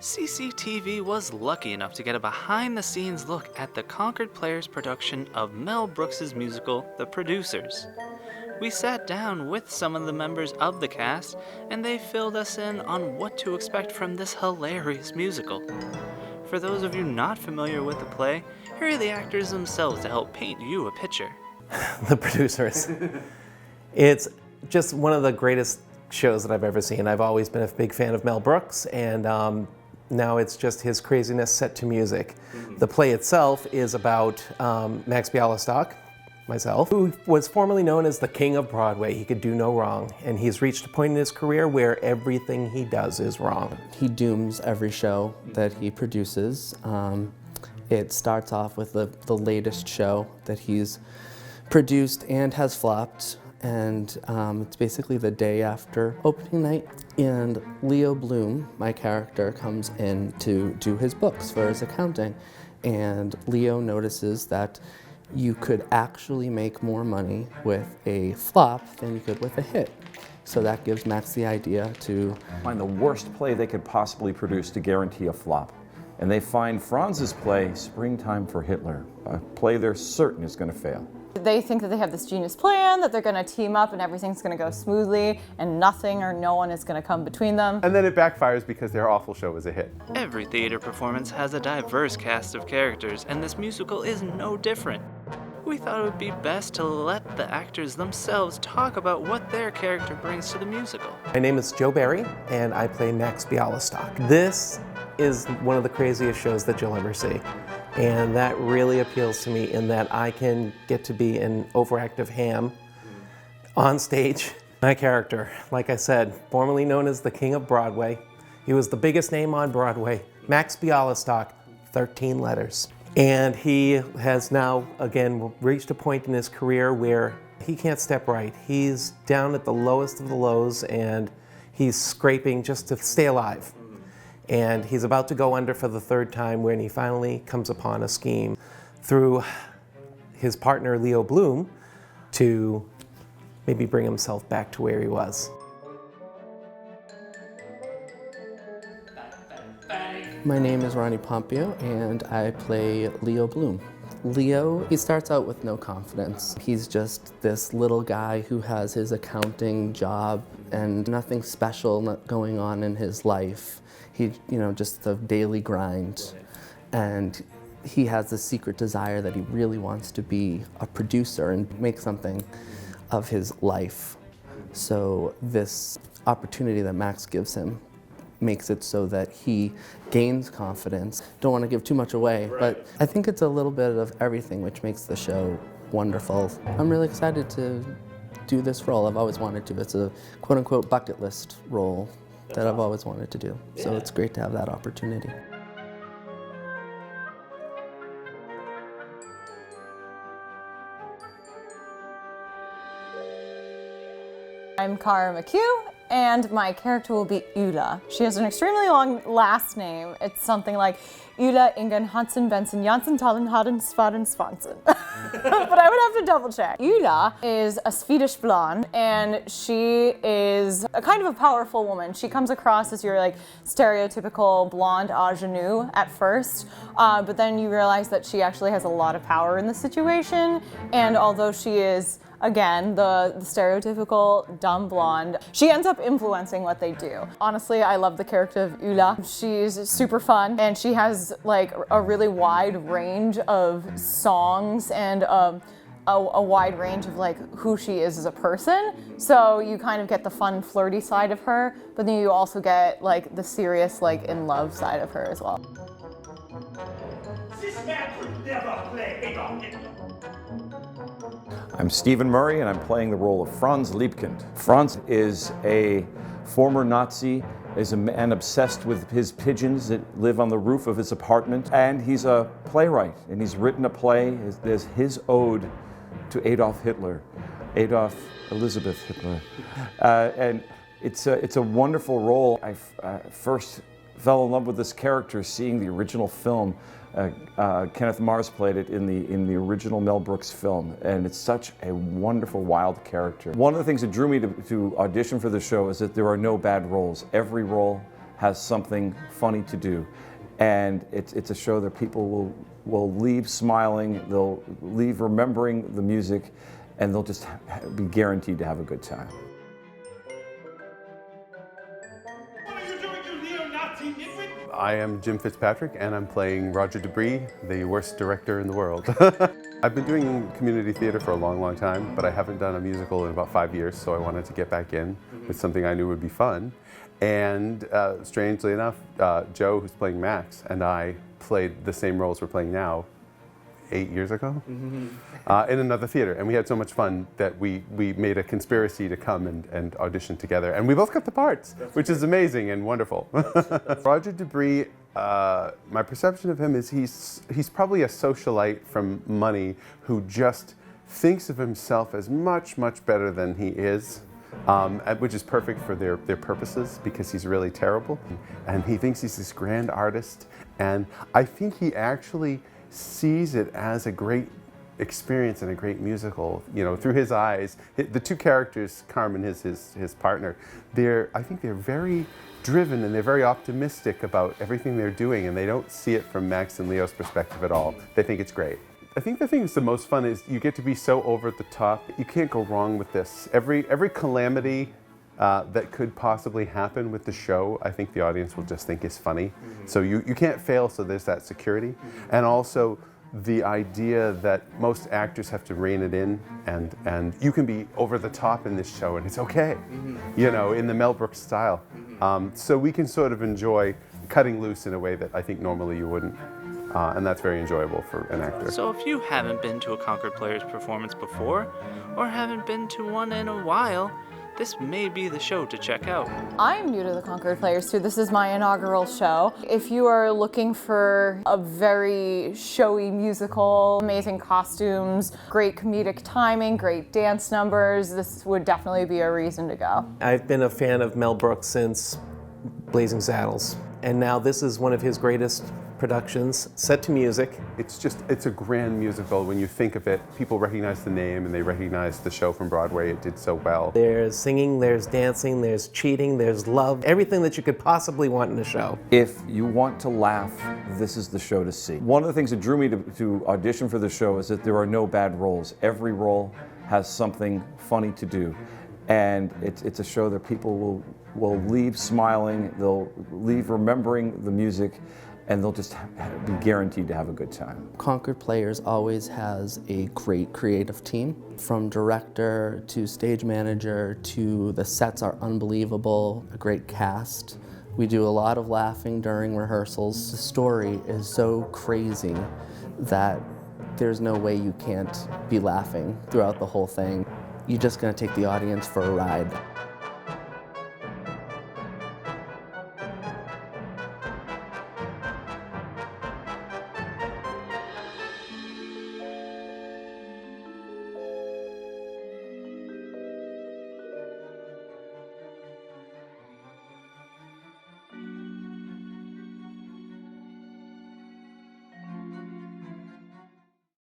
CCTV was lucky enough to get a behind-the-scenes look at the Concord Players production of Mel Brooks' musical, The Producers. We sat down with some of the members of the cast, and they filled us in on what to expect from this hilarious musical. For those of you not familiar with the play, here are the actors themselves to help paint you a picture. The Producers. It's just one of the greatest shows that I've ever seen. I've always been a big fan of Mel Brooks, and now it's just his craziness set to music. The play itself is about Max Bialystock, myself, who was formerly known as the King of Broadway. He could do no wrong, and he's reached a point in his career where everything he does is wrong. He dooms every show that he produces. It starts off with the latest show that he's produced and has flopped, and it's basically the day after opening night. And Leo Bloom, my character, comes in to do his books for his accounting, and Leo notices that you could actually make more money with a flop than you could with a hit. So that gives Max the idea to find the worst play they could possibly produce to guarantee a flop. And they find Franz's play, Springtime for Hitler, a play they're certain is going to fail. They think that they have this genius plan, that they're going to team up and everything's going to go smoothly and nothing or no one is going to come between them. And then it backfires because their awful show was a hit. Every theater performance has a diverse cast of characters, and this musical is no different. We thought it would be best to let the actors themselves talk about what their character brings to the musical. My name is Joe Barry, and I play Max Bialystock. This is one of the craziest shows that you'll ever see. And that really appeals to me in that I can get to be an overactive ham on stage. My character, like I said, formerly known as the King of Broadway. He was the biggest name on Broadway. Max Bialystock, 13 letters. And he has now, again, reached a point in his career where he can't step right. He's down at the lowest of the lows, and he's scraping just to stay alive. And he's about to go under for the third time when he finally comes upon a scheme through his partner Leo Bloom to maybe bring himself back to where he was. My name is Ronnie Pompeo, and I play Leo Bloom. Leo, he starts out with no confidence. He's just this little guy who has his accounting job and nothing special going on in his life. He, just the daily grind. And he has this secret desire that he really wants to be a producer and make something of his life. So this opportunity that Max gives him makes it so that he gains confidence. Don't want to give too much away, but I think it's a little bit of everything which makes the show wonderful. I'm really excited to do this role. I've always wanted to. It's a quote-unquote bucket list role that I've always wanted to do. So it's great to have that opportunity. I'm Cara McHugh, and my character will be Ulla. She has an extremely long last name. It's something like Ulla Ingen Hansen Benson Janssen Tallen Haden Svaden Svansen. But I would have to double check. Ulla is a Swedish blonde, and she is a kind of a powerful woman. She comes across as your stereotypical blonde ingenue at first, but then you realize that she actually has a lot of power in the situation, and although she is again, the stereotypical dumb blonde, she ends up influencing what they do. Honestly, I love the character of Ulla. She's super fun, and she has a really wide range of songs and a wide range of who she is as a person. So you kind of get the fun, flirty side of her, but then you also get the serious, in love side of her as well. This man could never play Adolf Hitler. I'm Stephen Murray, and I'm playing the role of Franz Liebkind. Franz is a former Nazi, is a man obsessed with his pigeons that live on the roof of his apartment, and he's a playwright, and he's written a play. There's his ode to Adolf Hitler, Adolf Elizabeth Hitler, and it's a wonderful role. I first fell in love with this character seeing the original film. Kenneth Mars played it in the original Mel Brooks film, and it's such a wonderful, wild character. One of the things that drew me to audition for the show is that there are no bad roles. Every role has something funny to do. And it's a show that people will leave smiling, they'll leave remembering the music, and they'll just be guaranteed to have a good time. What are you doing, you neo-Nazi nitwit? I am Jim Fitzpatrick, and I'm playing Roger Debris, the worst director in the world. I've been doing community theater for a long, long time, but I haven't done a musical in about 5 years, so I wanted to get back in with something I knew would be fun. And strangely enough, Joe, who's playing Max, and I played the same roles we're playing now 8 years ago in another theater. And we had so much fun that we made a conspiracy to come and audition together. And we both got the parts, which is amazing and wonderful. Roger Debris, my perception of him is he's probably a socialite from Money who just thinks of himself as much, much better than he is. Which is perfect for their purposes because he's really terrible. And he thinks he's this grand artist. And I think he actually sees it as a great experience and a great musical, you know, through his eyes. The two characters, Carmen, his partner, I think they're very driven and they're very optimistic about everything they're doing, and they don't see it from Max and Leo's perspective at all. They think it's great. I think the thing that's the most fun is you get to be so over the top. You can't go wrong with this. Every calamity that could possibly happen with the show, I think the audience will just think is funny. So you can't fail, so there's that security. And also the idea that most actors have to rein it in, and you can be over the top in this show and it's okay, you know, in the Mel Brooks style. So we can sort of enjoy cutting loose in a way that I think normally you wouldn't. And that's very enjoyable for an actor. So if you haven't been to a Concord Players performance before, or haven't been to one in a while, this may be the show to check out. I'm new to the Concord Players too. This is my inaugural show. If you are looking for a very showy musical, amazing costumes, great comedic timing, great dance numbers, this would definitely be a reason to go. I've been a fan of Mel Brooks since Blazing Saddles, and now this is one of his greatest productions, set to music. It's a grand musical. When you think of it, people recognize the name and they recognize the show from Broadway. It did so well. There's singing, there's dancing, there's cheating, there's love, everything that you could possibly want in a show. If you want to laugh, this is the show to see. One of the things that drew me to audition for the show is that there are no bad roles. Every role has something funny to do. And it's a show that people will leave smiling, they'll leave remembering the music, and they'll just be guaranteed to have a good time. Concord Players always has a great creative team. From director to stage manager to the sets are unbelievable, a great cast. We do a lot of laughing during rehearsals. The story is so crazy that there's no way you can't be laughing throughout the whole thing. You're just gonna take the audience for a ride.